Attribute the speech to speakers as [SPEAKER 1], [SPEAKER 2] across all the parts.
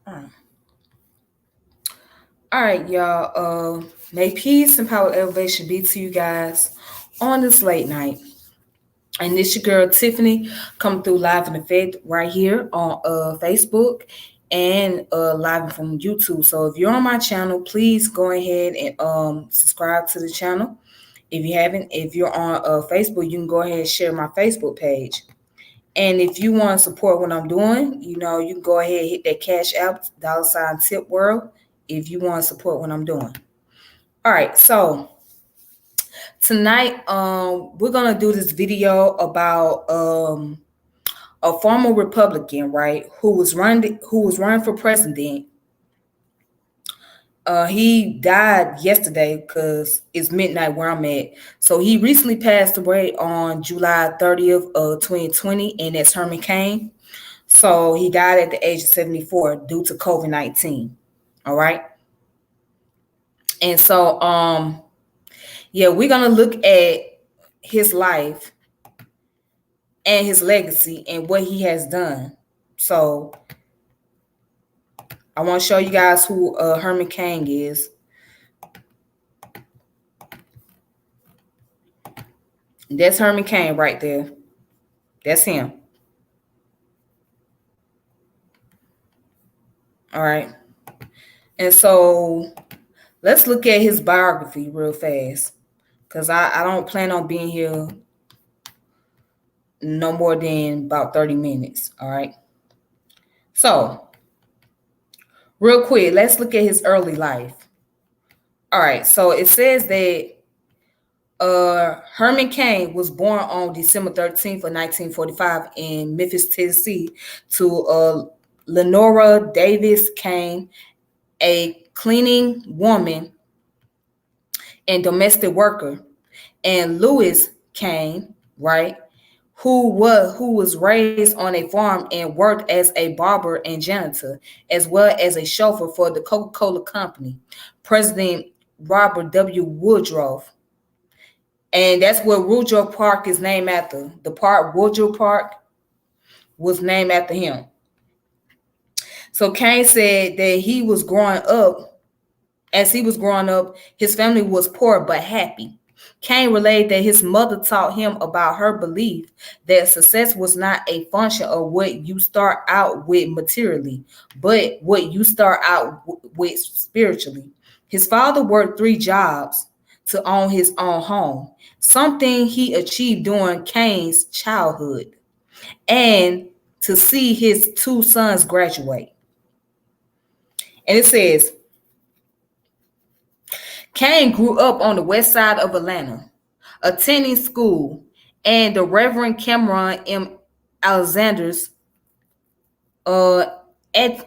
[SPEAKER 1] All right, y'all. May peace and power elevation be to you guys on this late night. And this your girl Tiffany coming through live in effect right here on Facebook and live from YouTube. So if you're on my channel, please go ahead and subscribe to the channel. If you haven't, if you're on Facebook, you can go ahead and share my Facebook page. And if you want to support what I'm doing, you can go ahead and hit that cash app, $tip world, if you want to support what I'm doing. All right, so tonight we're gonna do this video about a former Republican, right, who was running for president. He died yesterday because it's midnight where I'm at. So he recently passed away on July 30th of 2020, and that's Herman Cain. So he died at the age of 74 due to COVID-19. All right. And so yeah, we're gonna look at his life and his legacy and what he has done. So I want to show you guys who Herman Cain is. That's Herman Cain right there. That's him. All right. And so let's look at his biography real fast, because I don't plan on being here no more than about 30 minutes. All right. So real quick, let's look at his early life. All right. So it says that Herman Cain was born on December 13th of 1945 in Memphis, Tennessee, to Lenora Davis Cain, a cleaning woman and domestic worker, and Louis Cain, right, who was raised on a farm and worked as a barber and janitor, as well as a chauffeur for the Coca-Cola Company, President Robert W. Woodruff. And that's what Woodruff Park is named after. The park, Woodruff Park, was named after him. So Cain said that as he was growing up, his family was poor but happy. Cain relayed that his mother taught him about her belief that success was not a function of what you start out with materially, but what you start out with spiritually. His father worked 3 jobs to own his own home, something he achieved during Cain's childhood, and to see his 2 sons graduate. And it says, Cain grew up on the west side of Atlanta, attending school and the Reverend Cameron M. Alexander's Antioch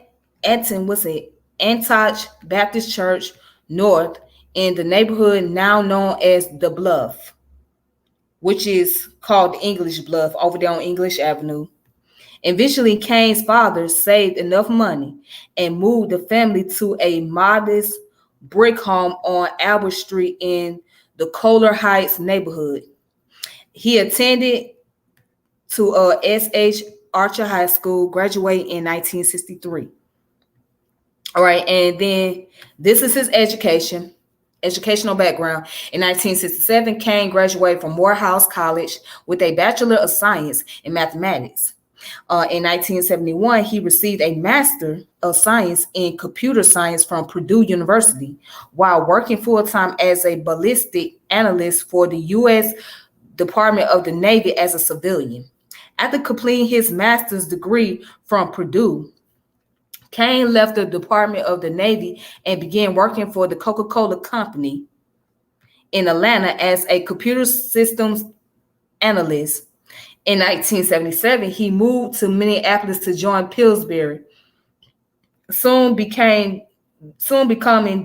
[SPEAKER 1] Baptist Church North in the neighborhood now known as The Bluff, which is called the English Bluff over there on English Avenue. Eventually, Cain's father saved enough money and moved the family to a modest brick home on Albert Street in the Kohler Heights neighborhood. He attended to S.H. Archer High School, graduating in 1963. All right, and then this is his educational background. In 1967, Cain graduated from Morehouse College with a Bachelor of Science in Mathematics. In 1971, he received a Master of Science in Computer Science from Purdue University while working full-time as a ballistic analyst for the U.S. Department of the Navy as a civilian. After completing his master's degree from Purdue, Cain left the Department of the Navy and began working for the Coca-Cola Company in Atlanta as a computer systems analyst. In 1977, he moved to Minneapolis to join Pillsbury, soon becoming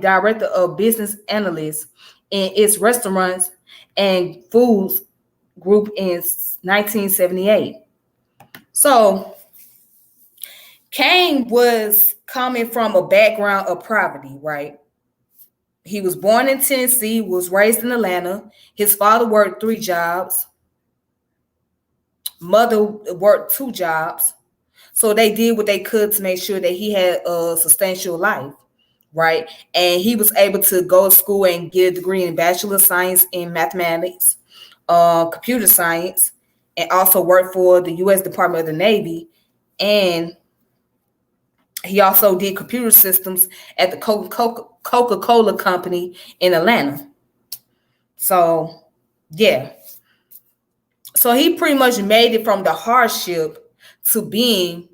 [SPEAKER 1] director of business analysts in its restaurants and foods group in 1978. So Cain was coming from a background of poverty, right? He was born in Tennessee, was raised in Atlanta. His father worked 3 jobs. Mother worked 2 jobs. So they did what they could to make sure that he had a substantial life, right? And he was able to go to school and get a degree in Bachelor of Science in Mathematics, Computer Science, and also worked for the U.S. Department of the Navy. And he also did computer systems at the Coca-Cola Company in Atlanta. So, yeah. So he pretty much made it from the hardship to being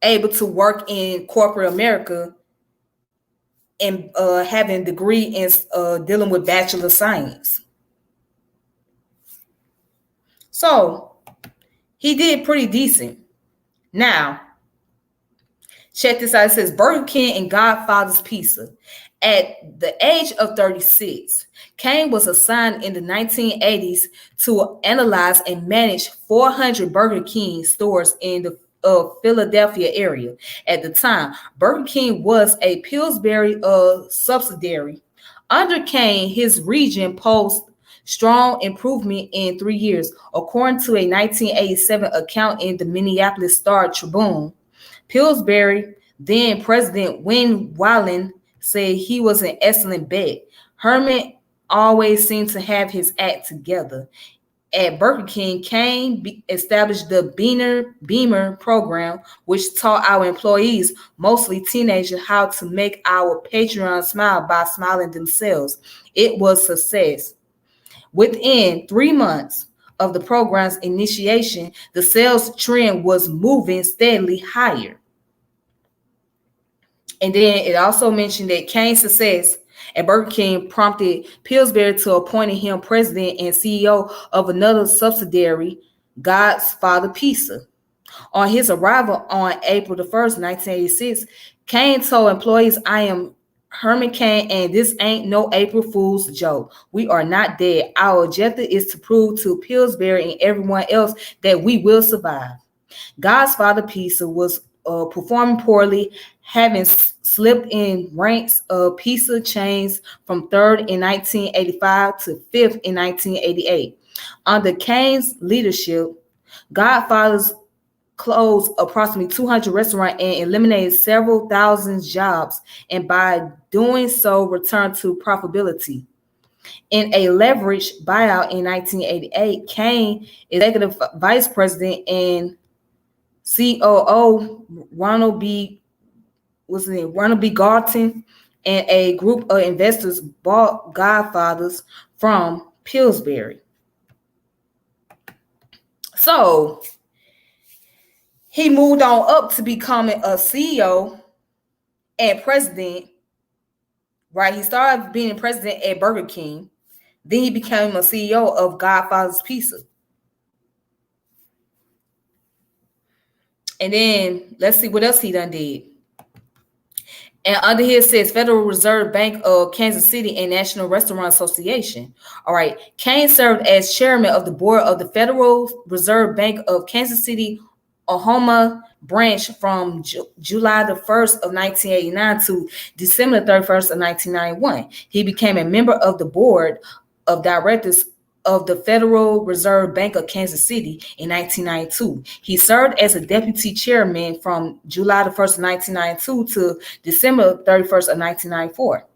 [SPEAKER 1] able to work in corporate America and having a degree in dealing with Bachelor of Science. So he did pretty decent. Now, check this out. It says Burger King and Godfather's Pizza. At the age of 36, Cain was assigned in the 1980s to analyze and manage 400 Burger King stores in the Philadelphia area. At the time, Burger King was a Pillsbury subsidiary. Under Cain, his region posed strong improvement in 3 years, according to a 1987 account in the Minneapolis Star-Tribune. Pillsbury, then President Wayne Wallen, said he was an excellent bet. Herman always seemed to have his act together. At Burger King, Cain established the Beamer program, which taught our employees, mostly teenagers, how to make our patrons smile by smiling themselves. It was a success. Within 3 months of the program's initiation, the sales trend was moving steadily higher. And then it also mentioned that Cain's success at Burger King prompted Pillsbury to appoint him president and CEO of another subsidiary, Godfather Pizza. On his arrival on April the 1st, 1986, Cain told employees, "I am Herman Cain, and this ain't no April Fool's joke. We are not dead. Our objective is to prove to Pillsbury and everyone else that we will survive." Godfather Pizza was performing poorly, having slipped in ranks of pizza chains from third in 1985 to fifth in 1988. Under Cain's leadership, Godfather's closed approximately 200 restaurants and eliminated several thousand jobs, and by doing so, returned to profitability. In a leveraged buyout in 1988, Cain, executive vice president and COO Ronald B. Galton, and a group of investors bought Godfathers from Pillsbury. So he moved on up to becoming a CEO and president, right? He started being president at Burger King. Then he became a CEO of Godfather's Pizza. And then let's see what else he done did. And under here it says Federal Reserve Bank of Kansas City and National Restaurant Association. All right. Cain served as chairman of the board of the Federal Reserve Bank of Kansas City, Oklahoma branch from July the 1st of 1989 to December 31st of 1991. He became a member of the board of directors of the Federal Reserve Bank of Kansas City in 1992. He served as a deputy chairman from July the 1st of 1992 to December 31st of 1994.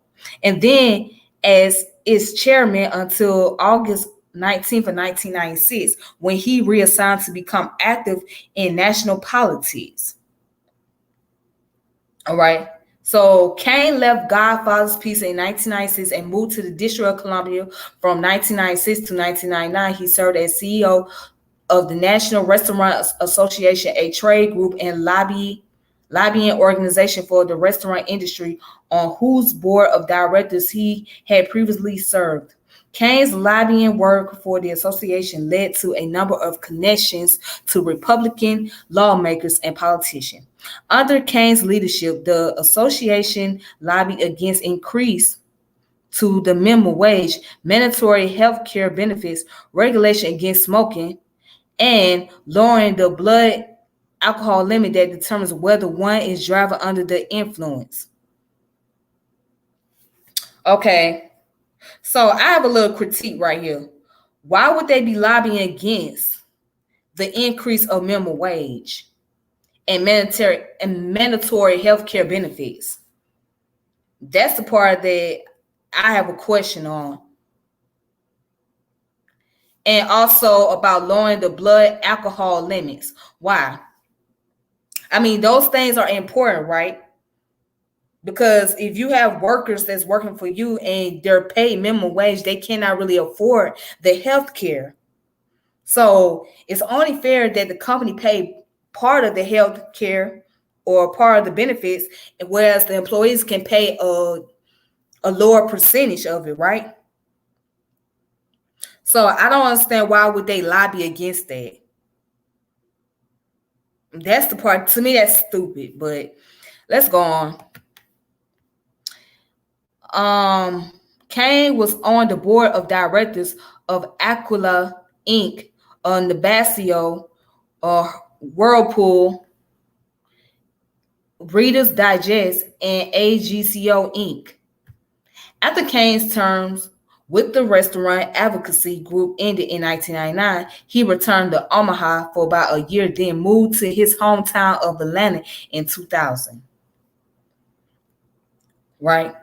[SPEAKER 1] And then as its chairman until August 19th of 1996, when he reassigned to become active in national politics. All right. So Cain left Godfather's Pizza in 1996 and moved to the District of Columbia from 1996 to 1999. He served as CEO of the National Restaurant Association, a trade group and lobbying organization for the restaurant industry, on whose board of directors he had previously served. Cain's lobbying work for the association led to a number of connections to Republican lawmakers and politicians. Under Cain's leadership, the association lobbied against increase to the minimum wage, mandatory health care benefits, regulation against smoking, and lowering the blood alcohol limit that determines whether one is driving under the influence. Okay. So I have a little critique right here. Why would they be lobbying against the increase of minimum wage? and mandatory health care benefits. That's the part that I have a question on. And also about lowering the blood alcohol limits. Why? I mean, those things are important, right? Because if you have workers that's working for you and they're paid minimum wage, they cannot really afford the health care. So it's only fair that the company pay part of the health care or part of the benefits, whereas the employees can pay a lower percentage of it, right? So I don't understand why would they lobby against that. That's the part, to me, that's stupid. But let's go on. Cain was on the board of directors of Aquila Inc., Nabasio, Whirlpool, Reader's Digest, and AGCO Inc. After Cain's terms with the restaurant advocacy group ended in 1999, he returned to Omaha for about a year, then moved to his hometown of Atlanta in 2000. Right?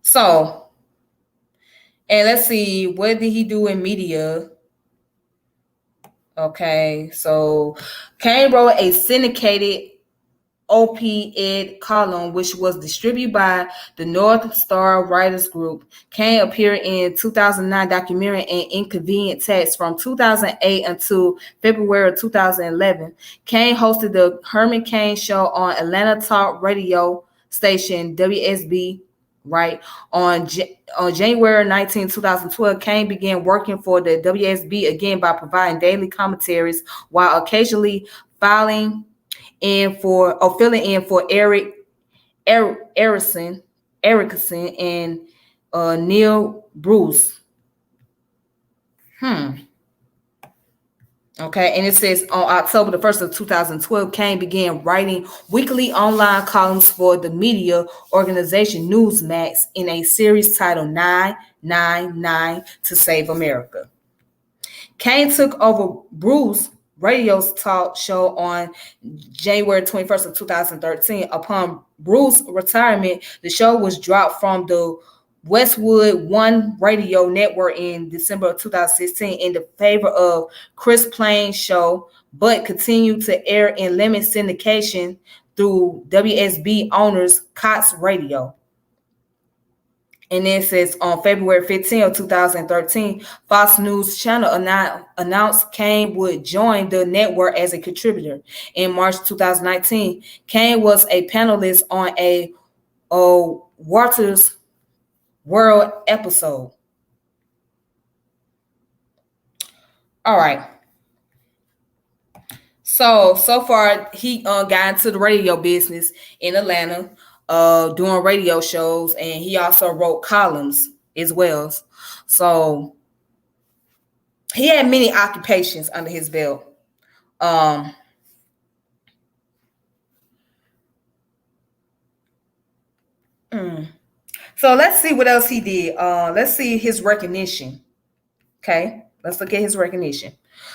[SPEAKER 1] So, and let's see, what did he do in media? Okay, so Cain wrote a syndicated op-ed column, which was distributed by the North Star Writers Group. Cain appeared in 2009 documentary and Inconvenient Text from 2008 until February 2011. Cain hosted the Herman Cain Show on Atlanta talk radio station WSB. Right on January 19, 2012, Cain began working for the WSB again by providing daily commentaries while occasionally filling in for Erickson and Neil Bruce. Okay, and it says on October the 1st of 2012, Cain began writing weekly online columns for the media organization Newsmax in a series titled 999 to Save America. Cain took over Bruce radio's talk show on January 21st of 2013. Upon Bruce's retirement, the show was dropped from the Westwood One radio network in December of 2016 in the favor of Chris Plain's show, but continued to air in limited syndication through WSB owners Cox Radio. And then it says on February 15 of 2013, Fox News Channel announced Cain would join the network as a contributor. In March 2019, Cain was a panelist on a Walter's World episode. All right. So far, he got into the radio business in Atlanta, doing radio shows, and he also wrote columns as well. So he had many occupations under his belt. So let's see what else he did. Let's see his recognition. Okay, let's look at his recognition.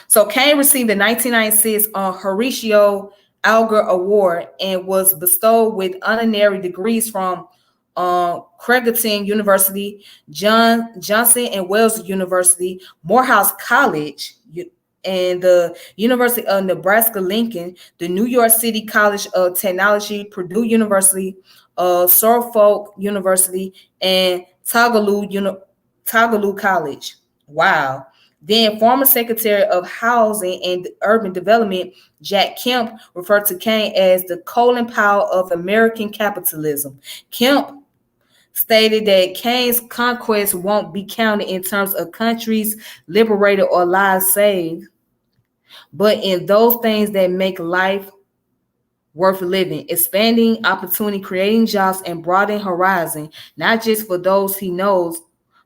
[SPEAKER 1] So Cain received the 1996 Horatio Alger Award and was bestowed with honorary degrees from Creighton University, Johnson and Wales University, Morehouse College, and the University of Nebraska-Lincoln, the New York City College of Technology, Purdue University, Suffolk University, and Tagaloo College. Wow. Then former Secretary of Housing and Urban Development, Jack Kemp, referred to Cain as the Colin Powell of American capitalism. Kemp stated that Cain's conquest won't be counted in terms of countries liberated or lives saved, but in those things that make life worth living, expanding opportunity, creating jobs, and broadening horizon, not just for those he knows,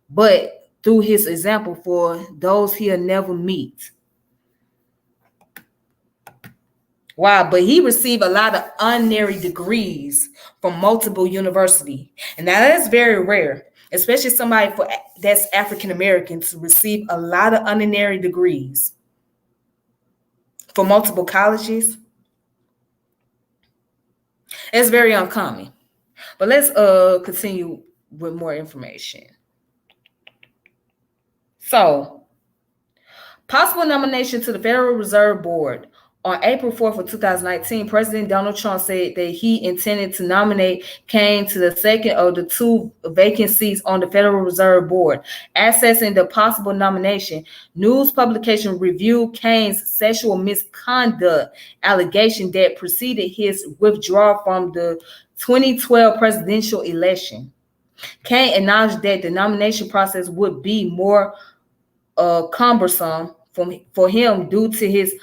[SPEAKER 1] but through his example for those he'll never meet. Wow, but he received a lot of honorary degrees from multiple universities. And now that's very rare, especially somebody that's African American to receive a lot of honorary degrees from multiple colleges. It's very uncommon. But let's continue with more information. So, possible nomination to the Federal Reserve Board. On April 4th of 2019, President Donald Trump said that he intended to nominate Cain to the second of the two vacant seats on the Federal Reserve Board. Assessing the possible nomination, news publication reviewed Cain's sexual misconduct allegation that preceded his withdrawal from the 2012 presidential election. Cain acknowledged that the nomination process would be more cumbersome for him due to his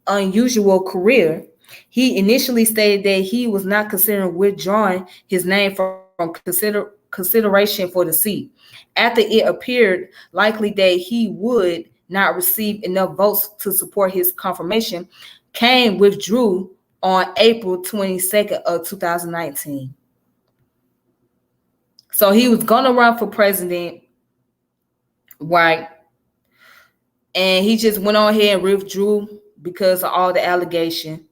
[SPEAKER 1] unusual career. He initially stated that he was not considering withdrawing his name from consideration for the seat. After it appeared likely that he would not receive enough votes to support his confirmation, Cain withdrew on April 22nd of 2019. So he was going to run for president, right? And he just went on ahead and withdrew because of all the allegation.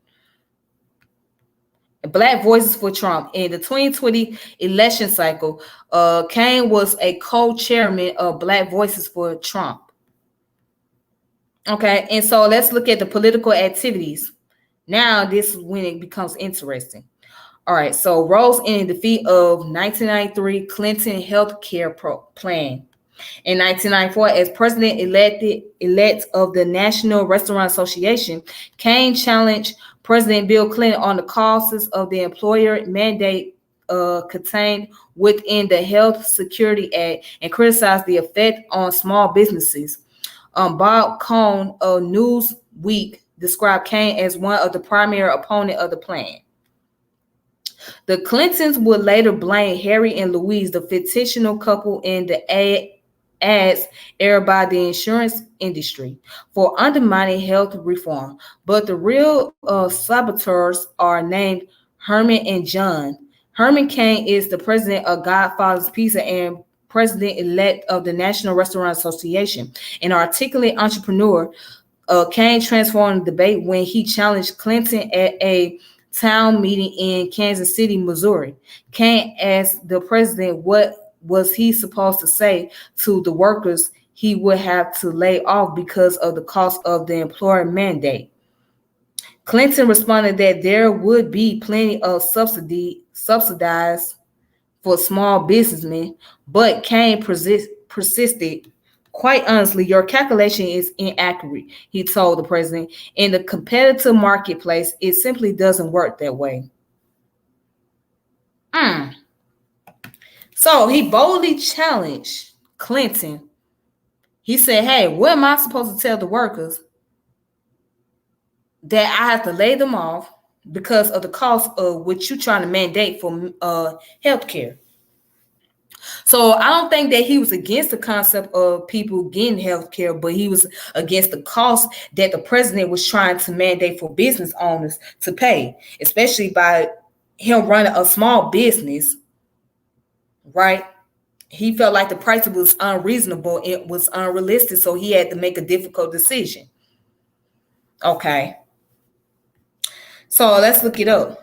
[SPEAKER 1] Black Voices for Trump. In the 2020 election cycle, Cain was a co-chairman of Black Voices for Trump. Okay, and so let's look at the political activities. Now, this is when it becomes interesting. All right, so roles in the defeat of 1993 Clinton health care plan. In 1994, as president-elect of the National Restaurant Association, Cain challenged President Bill Clinton on the causes of the employer mandate contained within the Health Security Act and criticized the effect on small businesses. Bob Cohn of Newsweek described Cain as one of the primary opponents of the plan. The Clintons would later blame Harry and Louise, the fictional couple in the ads aired by the insurance industry, for undermining health reform. But the real saboteurs are named Herman and John. Herman Cain is the president of Godfather's Pizza and president-elect of the National Restaurant Association. An articulate entrepreneur, Cain transformed the debate when he challenged Clinton at a town meeting in Kansas City, Missouri. Cain asked the president what was he supposed to say to the workers he would have to lay off because of the cost of the employer mandate. Clinton responded that there would be plenty of subsidized for small businessmen, but Cain persisted. Quite honestly, your calculation is inaccurate, he told the president. In the competitive marketplace, it simply doesn't work that way. So he boldly challenged Clinton. He said, hey, what am I supposed to tell the workers? That I have to lay them off because of the cost of what you're trying to mandate for health care. So I don't think that he was against the concept of people getting health care, but he was against the cost that the president was trying to mandate for business owners to pay, especially by him running a small business, right? He felt like the price was unreasonable. It was unrealistic, so he had to make a difficult decision. Okay. So let's look it up.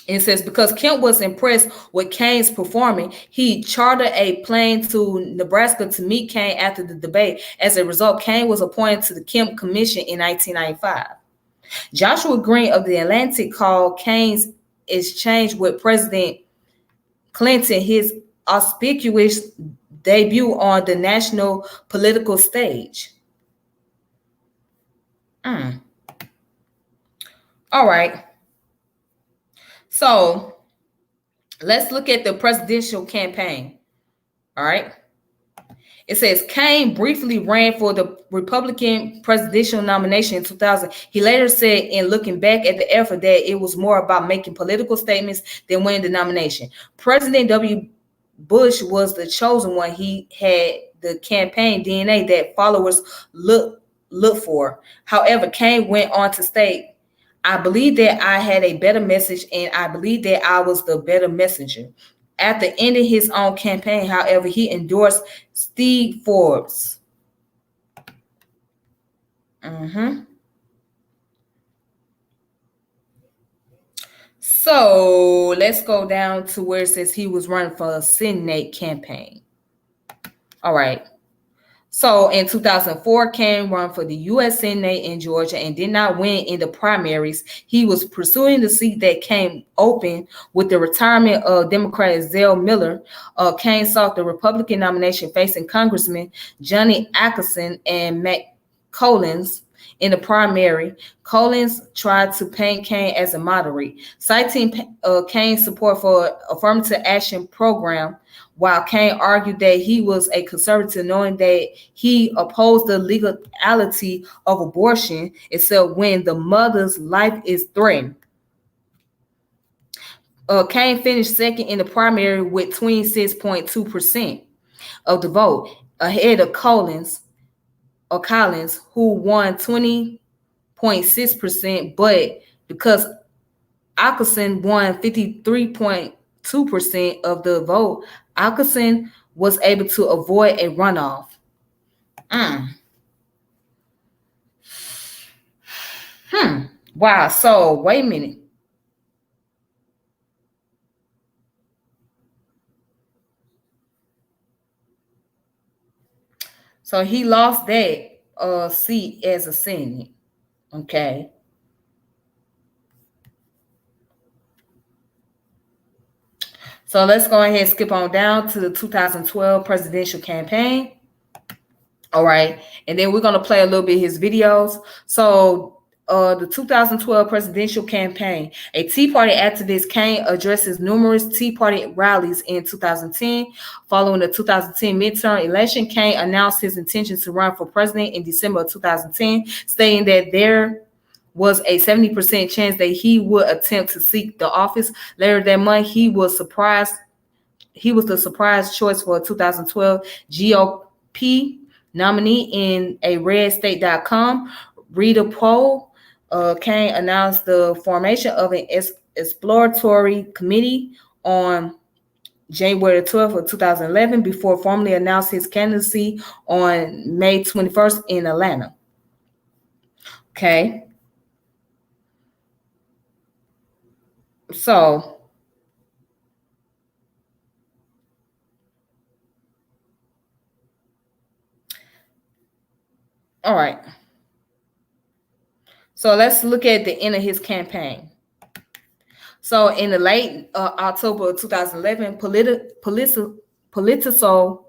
[SPEAKER 1] It says, because Kemp was impressed with Cain's performance, he chartered a plane to Nebraska to meet Cain after the debate. As a result, Cain was appointed to the Kemp Commission in 1995. Joshua Green of The Atlantic called Cain's exchange with President Clinton his auspicious debut on the national political stage. All right. So let's look at the presidential campaign. All right. It says Cain briefly ran for the Republican presidential nomination in 2000. He later said, in looking back at the effort, that it was more about making political statements than winning the nomination. President W. Bush was the chosen one. He had the campaign DNA that followers look for. However, Cain went on to state, I believe that I had a better message, and I believe that I was the better messenger. After ending his own campaign, however, he endorsed Steve Forbes. So let's go down to where it says he was running for a Senate campaign. All right. So in 2004, Cain ran for the U.S. Senate in Georgia and did not win in the primaries. He was pursuing the seat that came open with the retirement of Democrat Zell Miller. Cain sought the Republican nomination facing Congressman Johnny Atkinson and Matt Collins in the primary. Collins tried to paint Cain as a moderate, citing Cain's support for affirmative action program, while Cain argued that he was a conservative, knowing that he opposed the legality of abortion, except when the mother's life is threatened. Cain finished second in the primary with 26.2% of the vote, ahead of Collins, who won 20.6%, but because Atkinson won 53.2% of the vote, Atkinson was able to avoid a runoff. Wow. So wait a minute. So he lost that seat as a Senate. Okay. So let's go ahead and skip on down to the 2012 presidential campaign. All right. And then we're going to play a little bit of his videos. So the 2012 presidential campaign, a Tea Party activist, Cain addresses numerous Tea Party rallies in 2010. Following the 2010 midterm election, Cain announced his intention to run for president in December of 2010, stating that there was a 70% chance that he would attempt to seek the office. Later that month, he was the surprise choice for 2012 GOP nominee in a redstate.com reader poll. Cain announced the formation of an exploratory committee on January 12th of 2011 before formally announced his candidacy on May 21st in Atlanta. Okay. So all right. So let's look at the end of his campaign. So in the late October of 2011, Politico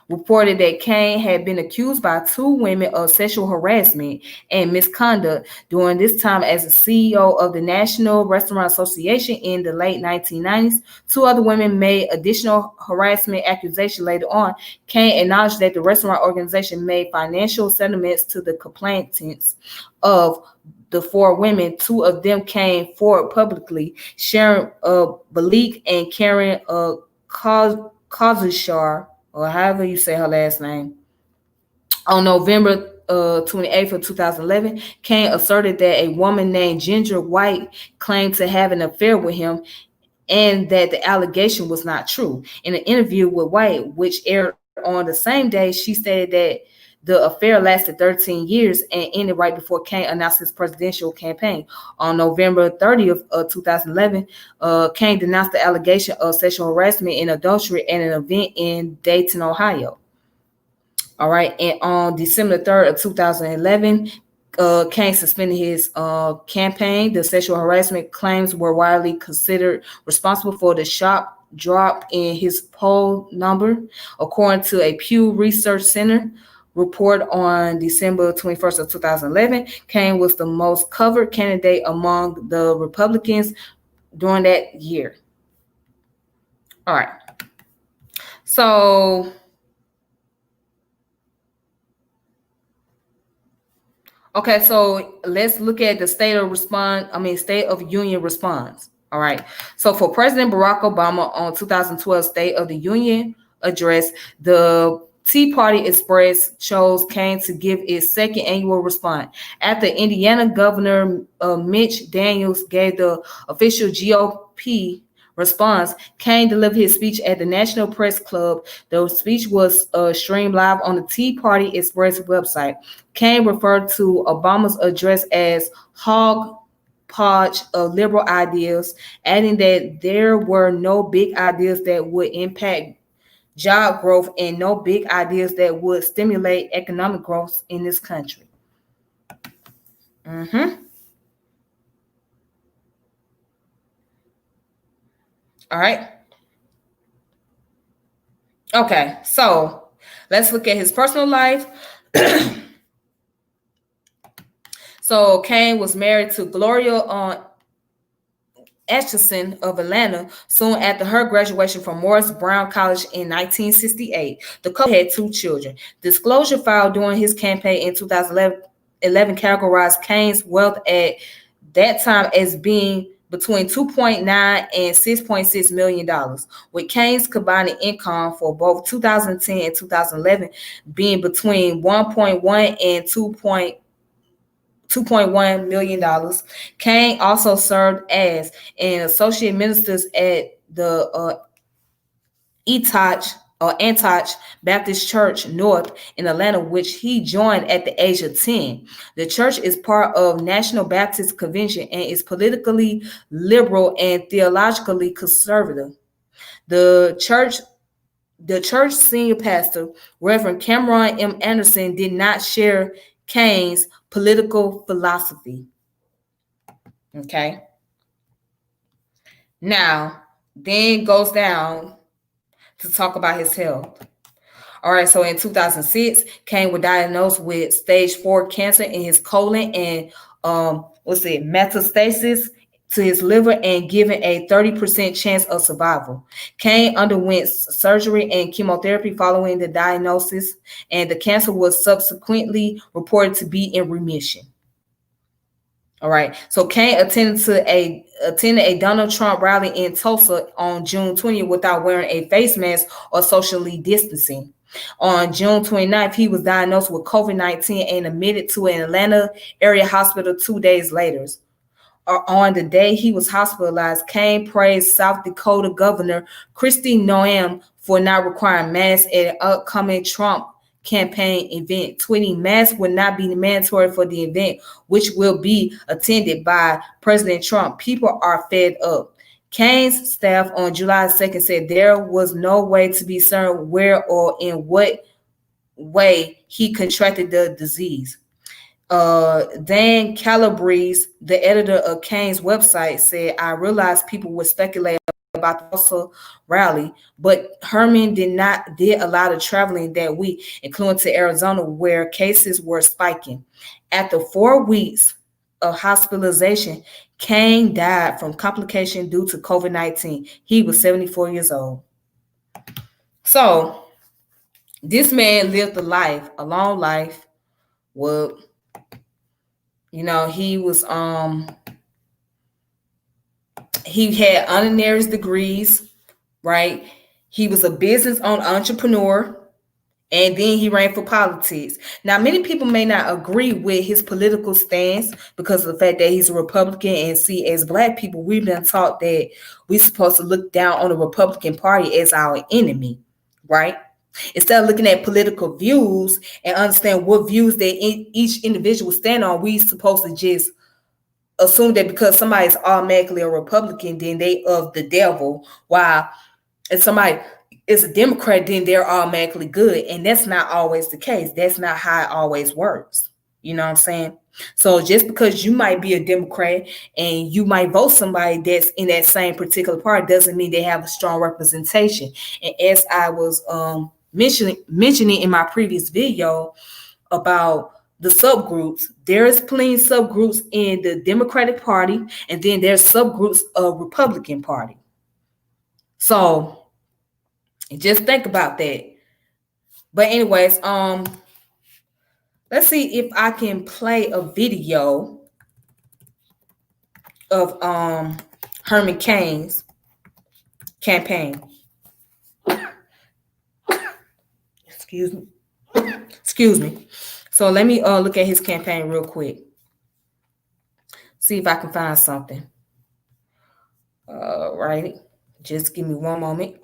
[SPEAKER 1] reported that Cain had been accused by two women of sexual harassment and misconduct during this time as a CEO of the National Restaurant Association in the late 1990s. Two other women made additional harassment accusations later on. Cain acknowledged that the restaurant organization made financial settlements to the complainants. Of the four women, two of them came forward publicly, Sharon Balik and Karen Kozishar, or however you say her last name. On November 28th of 2011, Cain asserted that a woman named Ginger White claimed to have an affair with him and that the allegation was not true. In an interview with White, which aired on the same day, she stated that the affair lasted 13 years and ended right before Cain announced his presidential campaign. On November 30th of 2011, Cain denounced the allegation of sexual harassment and adultery at an event in Dayton, Ohio. All right. And on December 3rd of 2011, Cain suspended his campaign. The sexual harassment claims were widely considered responsible for the sharp drop in his poll number, according to a Pew Research Center report on December 21st of 2011. Cain was the most covered candidate among the Republicans during that year. All right. So okay, so let's look at the State of Union response. All right. So for President Barack Obama on 2012 State of the Union address, the Tea Party Express chose Cain to give its second annual response. After Indiana Governor Mitch Daniels gave the official GOP response, Cain delivered his speech at the National Press Club. The speech was streamed live on the Tea Party Express website. Cain referred to Obama's address as hog hodgepodge of liberal ideas, adding that there were no big ideas that would impact job growth and no big ideas that would stimulate economic growth in this country. Mm-hmm. All right. Okay, so let's look at his personal life. So Cain was married to Gloria Atchison of Atlanta soon after her graduation from Morris Brown College in 1968. The couple had two children. Disclosure filed during his campaign in 2011 categorized Cain's wealth at that time as being between 2.9 and 6.6 million dollars, with Cain's combined income for both 2010 and 2011 being between 1.1 and 2.1 million dollars. Cain also served as an associate minister at the Antioch Baptist Church North in Atlanta, which he joined at the age of 10. The church is part of National Baptist Convention and is politically liberal and theologically conservative. The church the church senior pastor, Reverend Cameron M. Anderson, did not share Cain's political philosophy. Okay. Now, then goes down to talk about his health. All right, so in 2006, Cain was diagnosed with stage 4 cancer in his colon and metastasis to his liver and given a 30% chance of survival. Cain underwent surgery and chemotherapy following the diagnosis, and the cancer was subsequently reported to be in remission. All right. So Cain attended a Donald Trump rally in Tulsa on June 20th without wearing a face mask or socially distancing. On June 29th, he was diagnosed with COVID-19 and admitted to an Atlanta area hospital 2 days later. On the day he was hospitalized, Cain praised South Dakota Governor Kristi Noem for not requiring masks at an upcoming Trump campaign event, tweeting masks will not be mandatory for the event, which will be attended by President Trump. People are fed up. Cain's staff on July 2nd said there was no way to be certain where or in what way he contracted the disease. Dan Calabrese, the editor of Cain's website, said, I realized people would speculate about the Tulsa rally, but Herman did a lot of traveling that week, including to Arizona, where cases were spiking. After 4 weeks of hospitalization, Cain died from complication due to COVID-19. He was 74 years old. So this man lived a long life. Well, he was he had honorary degrees, right? He was a business entrepreneur, and then he ran for politics. Now, many people may not agree with his political stance because of the fact that he's a Republican, and see, as Black people, we've been taught that we're supposed to look down on the Republican Party as our enemy, right? Instead of looking at political views and understand what views that each individual stand on, we supposed to just assume that because somebody's automatically a Republican, then they of the devil, while if somebody is a Democrat, then they're automatically good. And that's not always the case. That's not how it always works. You know what I'm saying? So just because you might be a Democrat and you might vote somebody that's in that same particular party doesn't mean they have a strong representation. And as I was mentioning in my previous video about the subgroups, there's plenty of subgroups in the Democratic Party, and then there's subgroups of Republican Party. So just think about that. But anyways, let's see if I can play a video of Herman Cain's campaign. Excuse me. So let me look at his campaign real quick. See if I can find something. All right. Just give me one moment.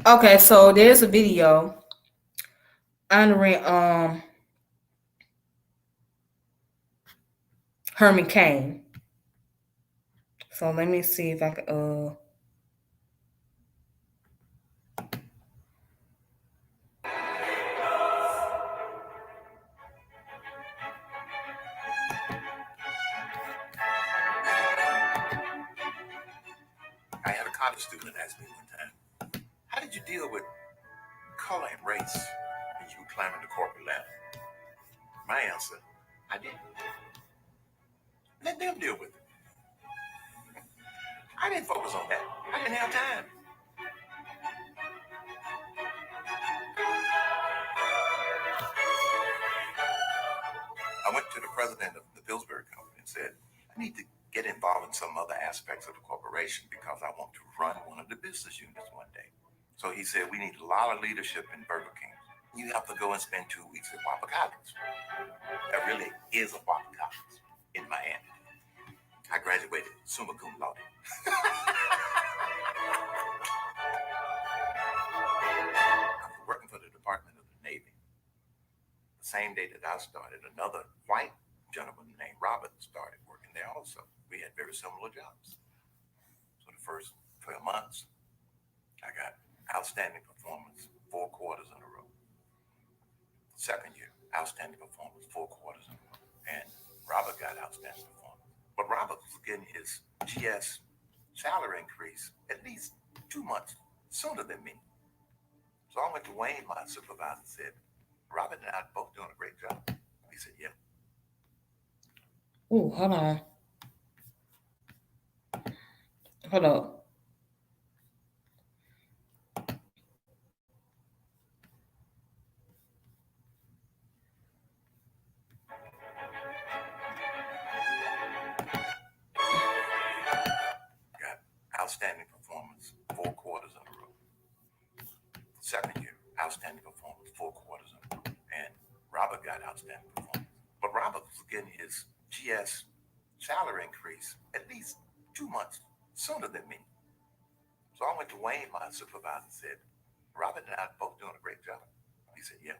[SPEAKER 1] Okay, so there's a video honoring Herman Cain. So let me see if I can
[SPEAKER 2] I had a college student ask me one time, how did you deal with color and race when you were climbing the corporate ladder? My answer, I didn't. Let them deal with it. I didn't focus on that. I didn't have time. I went to the president of the Pillsbury Company and said, I need to get involved in some other aspects of the corporation because I want to run one of the business units one day. So he said, we need a lot of leadership in Burger King. You have to go and spend 2 weeks at Whopper College. There really is a Whopper College in Miami. I graduated summa cum laude. I was working for the Department of the Navy. The same day that I started, another white gentleman named Robert started working there also. We had very similar jobs. So the first 12 months, I got outstanding performance 4 quarters in a row. Second year, outstanding performance 4 quarters in a row. And Robert got outstanding performance. But Robert was getting his GS salary increase at least 2 months sooner than me. So I went to Wayne, my supervisor, and said, Robert and I are both doing a great job. He said, yeah.
[SPEAKER 1] Oh, hold on. Hold up.
[SPEAKER 2] Got outstanding performance 4 quarters in a row. Second year, outstanding performance 4 quarters in a row. And Robert got outstanding performance. But Robert was getting his GS salary increase at least 2 months sooner than me. So I went to Wayne, my supervisor, and said, Robert and I are both doing a great job. He said, yeah.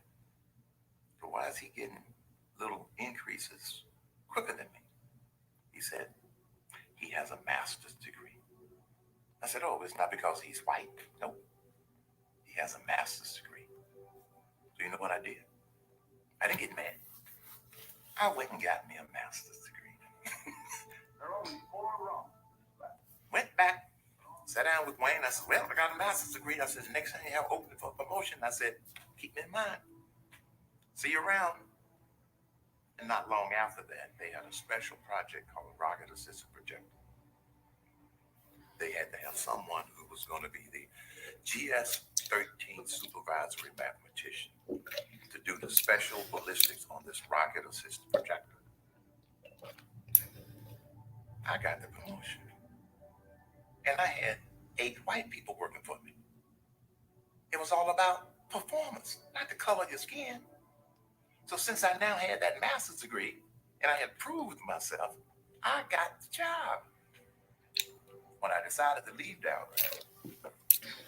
[SPEAKER 2] So why is he getting little increases quicker than me? He said, he has a master's degree. I said, oh, it's not because he's white. Nope. He has a master's degree. So you know what I did? I didn't get mad. I went and got me a master's degree. There are only 4 wrong. Went back, sat down with Wayne. I said, well, I got a master's degree. I said, the next time you have open for promotion, I said, keep me in mind. See you around. And not long after that, they had a special project called a rocket assisted projector. They had to have someone who was going to be the GS-13 supervisory mathematician to do the special ballistics on this rocket assisted projector. I got the promotion. And I had 8 white people working for me. It was all about performance, not the color of your skin. So since I now had that master's degree and I had proved myself, I got the job. When I decided to leave down there,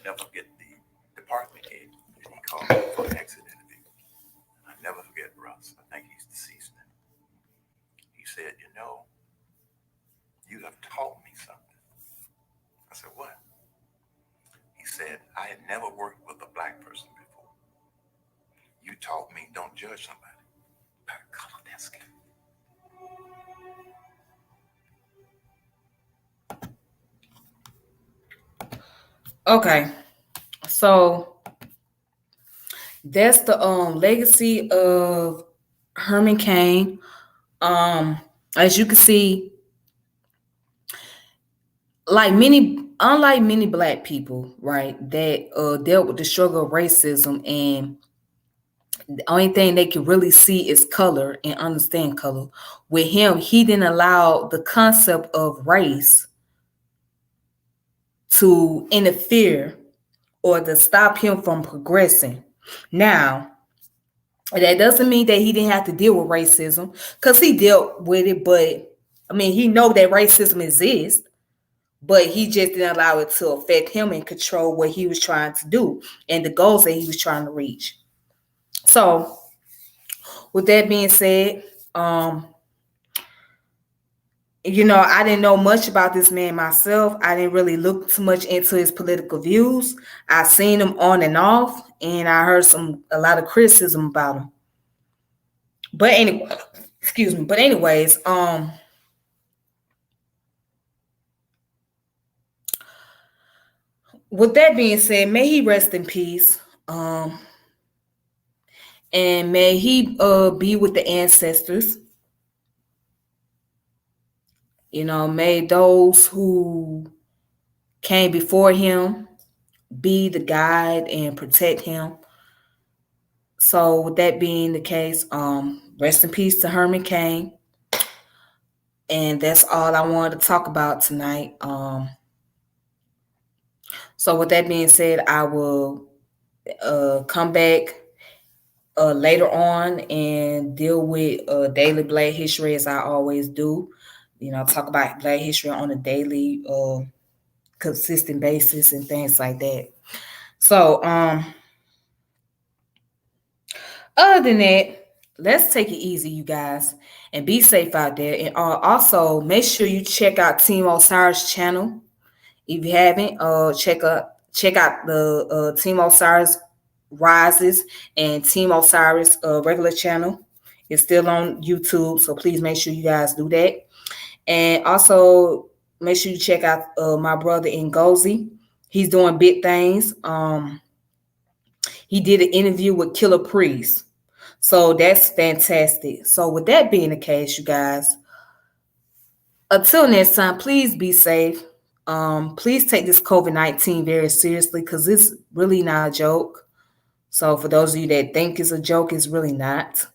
[SPEAKER 2] never forget the department head. He called me for an exit interview. I never forget Russ. I think he's deceased now. He said, you know, you have taught me something. I said, what? He said, I had never worked with a black person before. You taught me don't judge somebody by the color of their skin.
[SPEAKER 1] Okay. So that's the legacy of Herman Cain. Um, as you can see, unlike many black people, right, that dealt with the struggle of racism, and the only thing they can really see is color and understand color. With him, he didn't allow the concept of race to interfere or to stop him from progressing. Now, that doesn't mean that he didn't have to deal with racism, because he dealt with it, but I mean, he know that racism exists, but he just didn't allow it to affect him and control what he was trying to do and the goals that he was trying to reach. So, with that being said, um, I didn't know much about this man myself. I didn't really look too much into his political views. I seen him on and off, and I heard a lot of criticism about him. But anyway, excuse me. But anyways, with that being said, may he rest in peace. And may he be with the ancestors. May those who came before him be the guide and protect him. So with that being the case, rest in peace to Herman Cain. And that's all I wanted to talk about tonight. So with that being said, I will come back later on and deal with daily Black history as I always do. Talk about Black history on a daily, consistent basis and things like that. So, other than that, let's take it easy, you guys, and be safe out there. And also, make sure you check out Team Osiris channel. If you haven't, check out the Team Osiris Rises and Team Osiris regular channel. It's still on YouTube, so please make sure you guys do that. And also, make sure you check out my brother Ngozi. He's doing big things. He did an interview with Killer Priest. So that's fantastic. So with that being the case, you guys, until next time, please be safe. Please take this COVID-19 very seriously because it's really not a joke. So for those of you that think it's a joke, it's really not.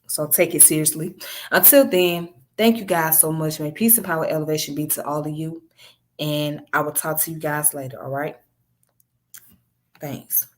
[SPEAKER 1] So take it seriously. Until then, thank you guys so much. May peace and power elevation be to all of you. And I will talk to you guys later. All right. Thanks.